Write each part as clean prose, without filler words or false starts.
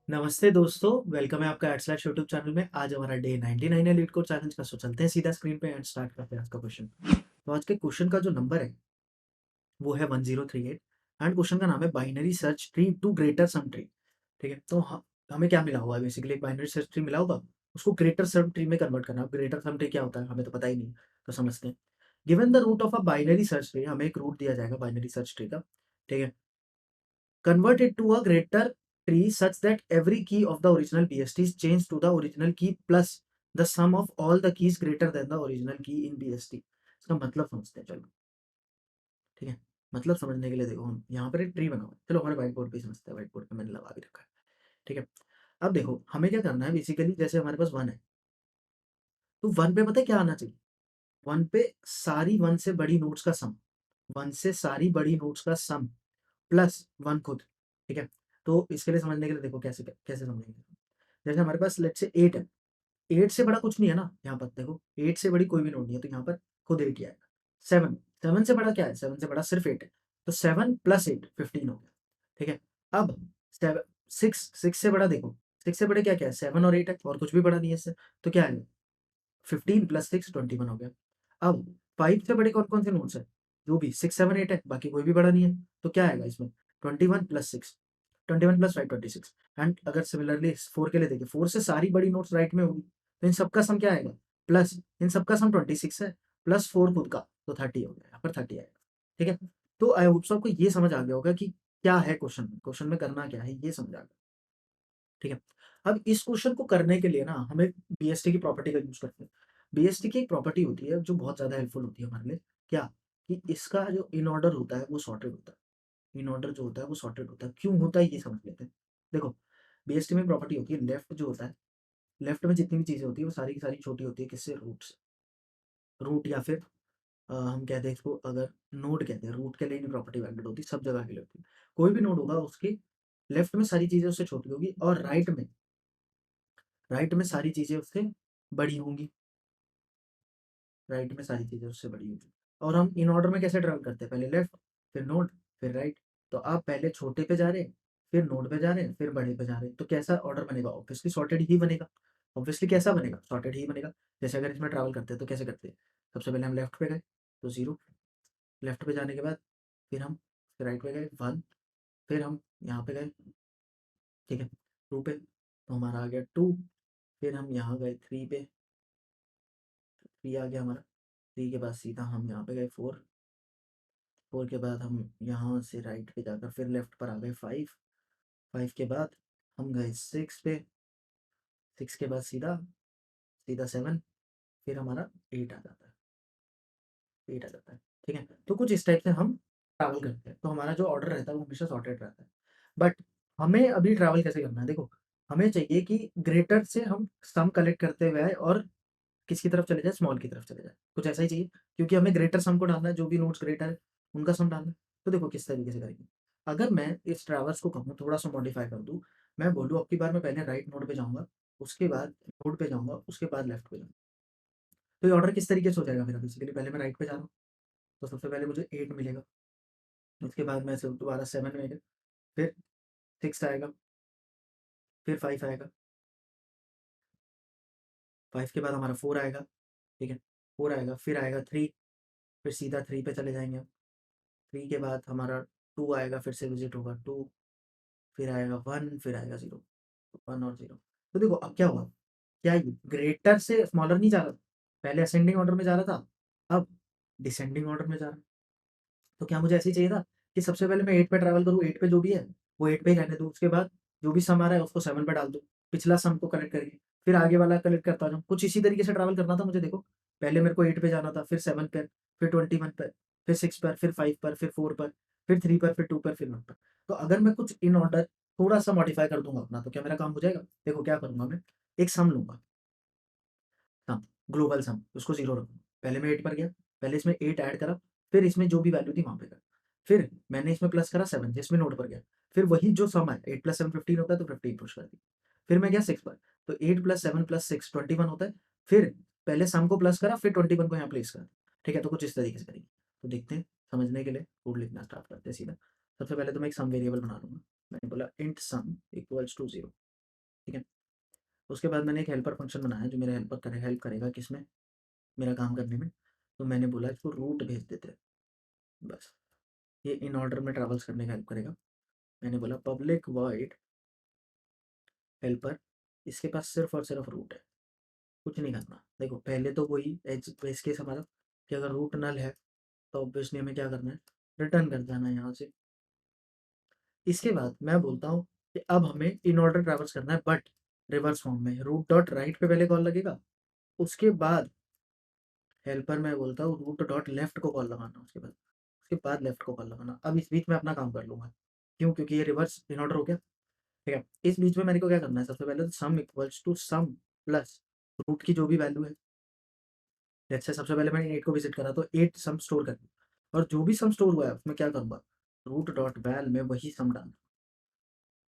नमस्ते दोस्तों, वेलकम है आपका एट यूट्यूब चैनल में। आज हमारा डे 99 है लीड कोड चैलेंज का। सो चलते हैं सीधा स्क्रीन पे एंड स्टार्ट करते हैं आज का क्वेश्चन। तो आज के क्वेश्चन का जो नंबर है वो है 1038 एंड क्वेश्चन का नाम है binary search tree to greater sum tree. ठीक है, तो हमें क्या मिला हुआ है? बेसिकली एक बाइनरी सर्च ट्री मिला होगा, उसको ग्रेटर सम ट्री में कन्वर्ट करना। अब ग्रेटर सम ट्री क्या होता है हमें तो पता ही नहीं, तो समझते हैं। Given the root of a binary search tree, हमें एक रूट दिया जाएगा बाइनरी सर्च ट्री का। ठीक है, convert it to a greater tree such that every key of the original BST is changed to the original key plus the sum of all the keys greater than the original key in BST। इसका मतलब समझते हैं, चलो। ठीक है, मतलब समझने के लिए देखो, हम यहाँ पर एक ट्री बना हुआ है। चलो हमारे व्हाइट बोर्ड पे ही समझते हैं, व्हाइट बोर्ड पे मैंने लगा भी रखा है। ठीक है, अब देखो हमें क्या करना है। बेसिकली जैसे हमारे पास वन है, तो वन पे पता है क्या आना चाहिए? वन पे सारी वन से बड़ी नोट्स का सम, वन से सारी बड़ी नोट्स का सम प्लस वन खुद। ठीक है, तो इसके लिए समझने के लिए देखो कैसे कैसे समझेंगे। जैसे हमारे पास लेट्स से 8 है, 8 से बड़ा कुछ नहीं है ना, यहाँ पर देखो 8 से बड़ी कोई भी नोट नहीं है, तो यहाँ पर खुद 8 ही आएगा। 7, 7 से बड़ा क्या है? 7 से बड़ा सिर्फ 8 है, तो 7 प्लस 8 15 हो गया। ठीक है, अब 7 6, 6 से बड़ा देखो, 6 से बड़े क्या-क्या है? 7 और 8 है, और कुछ भी बड़ा नहीं है इससे, तो क्या आएगा? 15 प्लस 6 21 हो गया। अब 5 से बड़े कौन-कौन से नोट्स हैं? जो भी 6, 7, 8 है, बाकी कोई भी बड़ा नहीं है, तो क्या आएगा इसमें? 21 प्लस 6, 21 प्लस 5 26। एंड अगर सिमिलरली 4 के लिए देखें, 4 से सारी बड़ी नोट्स राइट में होगी, तो इन सबका सम क्या आएगा? प्लस इन सबका सम 26 है, प्लस 4 खुद का, तो 30 हो गया। यहाँ पर 30 आएगा। ठीक है? तो आई होप सो आपको ये समझ आ गया होगा कि क्या है क्वेश्चन में, क्वेश्चन में करना क्या है, ये समझ आ गया। ठीक है? अब इस क्वेश्चन को करने के लिए ना हमें बीएसटी की प्रॉपर्टी का यूज़ करते हैं। बीएसटी की एक प्रॉपर्टी होती है जो बहुत ज़्यादा हेल्पफुल होती है हमारे लिए। क्या? कि इसका जो इन ऑर्डर होता है वो सॉर्टेड होता है। इन ऑर्डर जो होता है वो सॉर्टेड होता है। क्यों होता है ये समझ लेते हैं। देखो, बीएसटी में प्रॉपर्टी होती है, लेफ्ट जो होता है, लेफ्ट में जितनी भी चीज़ें होती है वो सारी की सारी छोटी होती है किससे? रूट से। रूट या फिर हम कहते हैं इसको, अगर नोड कहते हैं, रूट के लिए नहीं प्रॉपर्टी वैलिड होती, सब जगह के लिए होती है। कोई भी नोड होगा उसके लेफ्ट में सारी चीज़ें उससे छोटी होगी, और राइट में सारी चीज़ें उससे बड़ी होंगी। राइट में सारी चीज़ें उससे बड़ी होंगी। और हम इन ऑर्डर में कैसे ट्रैवल करते हैं? पहले लेफ्ट, फिर नोड, फिर राइट। तो आप पहले छोटे पे जा रहे हैं, फिर नोड पे जा रहे हैं, फिर बड़े पे जा रहे हैं। तो कैसा ऑर्डर बनेगा? ऑब्वियसली सॉर्टेड ही बनेगा। ऑब्वियसली कैसा बनेगा? सॉर्टेड ही बनेगा। जैसे अगर इसमें ट्रैवल करते हैं तो कैसे करते हैं? सबसे पहले हम लेफ्ट पे गए, तो 0, लेफ्ट पे जाने के बाद फिर हम राइट पे गए 1, फिर हम यहाँ पे गए, ठीक है, 2 पे, तो हमारा आ गया 2, फिर हम यहाँ गए 3 पे, 3 आ गया हमारा। 3 के बाद सीधा हम यहाँ पे गए 4, 4 के बाद हम यहाँ से राइट पे जाकर फिर लेफ्ट पर आ गए 5, 5 के बाद हम गए 6 पे, 6 के बाद सीधा सीधा 7, फिर हमारा 8 आ जाता है, 8 आ जाता है। ठीक है? तो कुछ इस टाइप से हम ट्रैवल करते हैं, तो हमारा जो ऑर्डर रहता है वो हमेशा सॉर्टेड रहता है। बट हमें अभी ट्रैवल कैसे करना है? देखो, हमें चाहिए कि ग्रेटर से हम सम कलेक्ट करते हुए आए और किसकी तरफ चले जाए? स्मॉल की तरफ चले जाए। कुछ ऐसा ही चाहिए, क्योंकि हमें ग्रेटर सम को डालना है, जो भी नोड्स ग्रेटर है, उनका सम डालना है। तो देखो किस तरीके से करेंगे। अगर मैं इस ट्रैवर्स को कहूँ थोड़ा-सा मॉडिफाई कर दूँ, मैं बोलूँ अब की बार मैं पहले राइट नोड पे जाऊँगा, उसके बाद नोड पे जाऊँगा, उसके बाद लेफ्ट पे जाऊँगा। तो ये ऑर्डर किस तरीके से हो जाएगा मेरा? बेसिकली पहले मैं राइट पे जा रहा हूँ, तो सबसे पहले मुझे 8 मिलेगा, उसके बाद मैं से दोबारा 7 मिलेगा, फिर 6 आएगा, फिर 5 आएगा, 5 के बाद हमारा 4 आएगा, ठीक है? 4 आएगा, फिर आएगा 3, फिर सीधा 3 पे चले जाएँगे हम। 3 के बाद हमारा 2 आएगा, फिर से विज़िट होगा 2, फिर आएगा 1, फिर आएगा 0, 1 और 0। तो देखो अब क्या हुआ? क्या ये ग्रेटर से स्मॉलर नहीं जा रहा था? पहले असेंडिंग ऑर्डर में जा रहा था, अब डिसेंडिंग ऑर्डर में जा रहा है। तो क्या मुझे ऐसे ही चाहिए था कि सबसे पहले मैं 8 पे ट्रैवल करूँ, 8 पे जो भी है, वो 8 पे ही रहने दूँ, उसके बाद जो भी सम आ रहा है उसको 7 पे डाल दूँ, पिछला सम को कलेक्ट करके, फिर आगे वाला कलेक्ट करता जाऊँ। कुछ इसी तरीके से ट्रैवल करना था मुझे। देखो, पहले मेरे को 8 पे जाना था, फिर 7 पे, फिर 21 पर, फिर 6 पर, फिर 5 पर, फिर 4 पर, फिर 3 पर, फिर 2 पर, फिर 1 पर। तो अगर मैं कुछ इन ऑर्डर थोड़ा-सा मॉडिफाई कर दूँगा अपना, तो क्या मेरा काम हो जाएगा? देखो क्या करूँगा मैं, एक सम लूँगा, हाँ, ग्लोबल सम, उसको 0 रखूँगा। पहले मैं 8 पर गया, पहले इसमें 8 ऐड करा, फिर इसमें जो भी वैल्यू थी वहाँ पे करा। फिर मैंने इसमें प्लस करा 7 जिसमें नोड पर गया। फिर वही जो सम है, 8 + 7 15 होता है, तो 15 पुश कर दी। फिर मैं गया 6 पर, तो 8 + 7 + 6 21 होता है। फिर पहले सम को प्लस करा, फिर 21 को यहाँ प्लेस करा। ठीक है? तो कुछ इस तरीके से करेंगे। तो देखते हैं, समझने के लिए कोड लिखना स्टार्ट करते हैं सीधा। सबसे पहले तो मैं एक सम वेरिएबल बना लूँगा। मैंने बोला इंट सम इक्वल्स टू 0। ठीक है। उसके बाद मैंने एक हेल्पर फंक्शन बनाया जो मेरा हेल्प करेगा किसमें, मेरा काम करने में। तो मैंने बोला इसको रूट भेज देते हैं, बस ये इन ऑर्डर में ट्रैवल्स करने का हेल्प करेगा। मैंने बोला पब्लिक वॉइड हेल्पर, इसके पास सिर्फ और सिर्फ रूट है, कुछ नहीं करना। देखो पहले तो वही एज बेस केस हमारा कि अगर रूट नल है तो ऑब्वियसली हमें क्या करना है, रिटर्न कर देना है यहाँ से। इसके बाद मैं बोलता हूँ कि अब हमें इन ऑर्डर ट्रैवल्स करना है बट रिवर्स फॉर्म में, रूट डॉट राइट पे पहले कॉल लगेगा, उसके बाद हेल्पर में बोलता हूँ रूट डॉट लेफ्ट को कॉल लगाना, उसके बाद लेफ्ट को कॉल लगाना। अब इस बीच में अपना काम कर लूंगा, क्यों, क्योंकि ये रिवर्स इन ऑर्डर हो गया। ठीक है, इस बीच में मेरे को क्या करना है, सबसे पहले तो sum equals to sum plus root की जो भी वैल्यू है। जैसे सबसे पहले मैंने 8 को विजिट करा तो 8 सम स्टोर कर और जो भी सम स्टोर हुआ है उसमें क्या करूंगा, रूट डॉट वैल में वही सम डाल।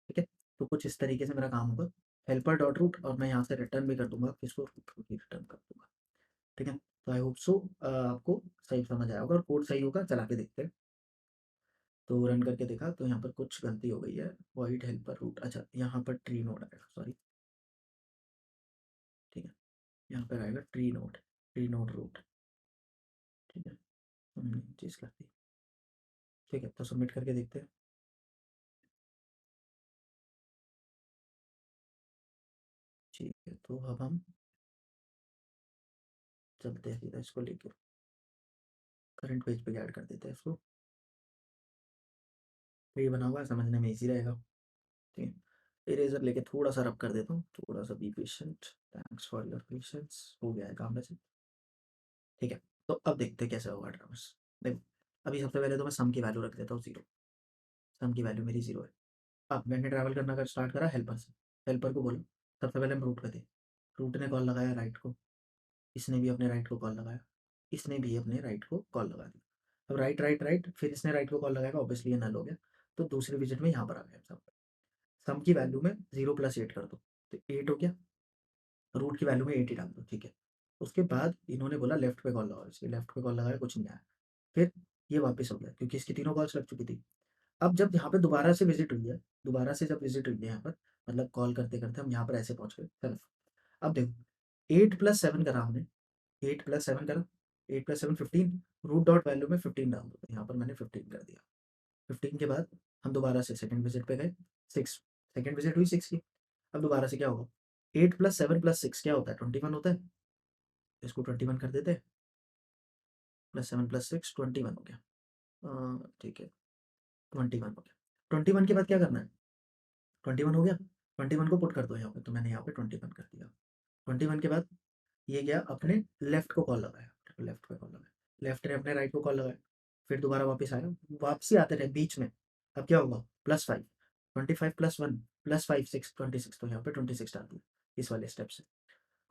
ठीक है, तो कुछ इस तरीके से मेरा काम होगा, हेल्पर डॉट रूट, और मैं यहाँ से रिटर्न भी कर दूंगा, किसको, रूट को ही रिटर्न कर दूंगा। ठीक है, तो आई होप सो आपको सही समझ आया होगा और कोड सही होगा, चला के देखते हैं। तो रन करके देखा तो यहाँ पर कुछ गलती हो गई है, वॉइड हेल्पर रूट, अच्छा यहाँ पर ट्री नोड आएगा, सॉरी। ठीक है, यहाँ पर आएगा ट्री नोड रूट। ठीक है, हमने चीज़ कर दी। ठीक है, तो सबमिट करके देखते हैं। ठीक है, तो अब हम चलते हैं सीधा इसको लेके करंट पेज पे ऐड कर देते हैं इसको। ये बना हुआ है, समझने में इजी रहेगा। ठीक है, इरेजर लेके थोड़ा सा रब कर देता हूँ, थोड़ा सा, be patient, thanks for your patience. हो गया है काम वैसे। ठीक है, तो अब देखते हैं कैसे होगा ट्रावर्स। देखो अभी सबसे पहले तो मैं सम की वैल्यू रख देता हूँ 0, सम की वैल्यू मेरी 0 है। अब मैंने ट्रैवल करना कर स्टार्ट करा हेल्पर से, हेल्पर को बोलो सबसे पहले हम रूट पे थे, रूट ने कॉल लगाया राइट को, इसने भी अपने राइट को कॉल लगाया, इसने भी अपने राइट को कॉल लगा दिया। अब राइट राइट राइट, फिर इसने राइट को कॉल लगाएगा, ऑब्वियसली ये नल हो गया। तो दूसरे विजिट में यहाँ पर आ गया सब, सम की वैल्यू में 0 + 8 कर दो, तो 8 हो गया, रूट की वैल्यू में 8 ही डाल दो। ठीक है, उसके बाद इन्होंने बोला लेफ्ट पे कॉल लगाओ, इसके लेफ्ट पे कॉल लगाया, कुछ नहीं आया। फिर ये वापस हो गया क्योंकि इसकी तीनों कॉल्स लग चुकी थी। अब जब यहाँ पे दोबारा से विजिट हुई है, दोबारा से जब विजिट हुई है यहाँ पर, मतलब कॉल करते करते हम यहाँ पर ऐसे पहुंच गए। चलो अब देखो 8 + 7 करा हमने, 8 + 7 करा, 8 + 7 15, रूट डॉट वैल्यू में 15 डाल दो, तो यहाँ पर मैंने 15 कर दिया। 15 के बाद हम दोबारा से सेकंड विजिट पे गए, 6, सेकंड विजिट हुई 6 की। अब दोबारा से क्या होगा, 8 + 7 + 6 क्या होता है, 21 होता है, इसको 21 कर देते हैं, +7 + 6 21 हो गया। ठीक है, 21 हो गया। 21 के बाद क्या करना है, 21 हो गया, 21 को पुट कर दो यहाँ पे, तो मैंने यहाँ पे 21 कर दिया। 21 के बाद ये गया अपने लेफ्ट को कॉल लगाया, लेफ्ट पे कॉल लगाया, लेफ्ट ने अपने राइट को कॉल लगाया, फिर दोबारा वापस आया, वापसी आते रहे बीच में। अब क्या होगा, +5, 25 + 1 + 5 6 26, तो यहाँ पे 26 डाल दिया इस वाले स्टेप से।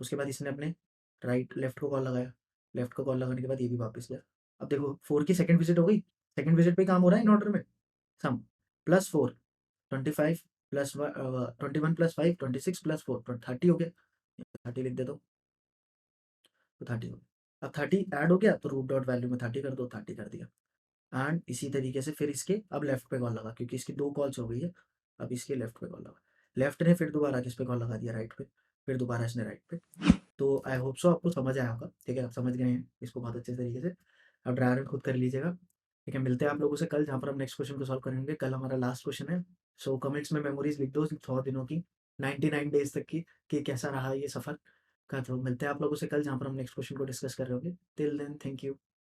उसके बाद इसने अपने लेफ्ट को कॉल लगाया, लेफ्ट को कॉल लगाने के बाद ये भी वापस गया। अब देखो 4 की सेकंड विजिट हो गई, सेकंड विजिट पे काम हो रहा है इन ऑर्डर में, सम +4, 25 + 21 + 5 26 + 4 30 हो गया, 30 लिख दे दो, तो 30 हो गया। अब 30 ऐड हो गया तो रूट डॉट वैल्यू में 30 कर दो, 30 कर दिया। एंड इसी तरीके से फिर इसके अब लेफ्ट पे कॉल लगा, क्योंकि इसकी 2 कॉल्स हो गई है, अब इसके लेफ्ट पे कॉल लगा, लेफ्ट ने फिर दोबारा किस पे कॉल लगा दिया, राइट पे, फिर दोबारा इसने राइट पे। तो आई होप सो आपको समझ आया होगा। ठीक है, आप समझ गए हैं इसको बहुत अच्छे तरीके से, अब ड्राई रन खुद कर लीजिएगा। ठीक है, मिलते हैं आप लोगों से कल, जहाँ पर हम नेक्स्ट क्वेश्चन को सॉल्व करेंगे। कल हमारा लास्ट क्वेश्चन है, सो कमेंट्स में मेमोरीज लिख दो 100 दिनों की, 99 डेज तक की, कि कैसा रहा ये सफर का। तो मिलते हैं आप लोगों से कल, जहाँ पर हम नेक्स्ट क्वेश्चन को डिस्कस कर रहे होंगे। Till then, thank you.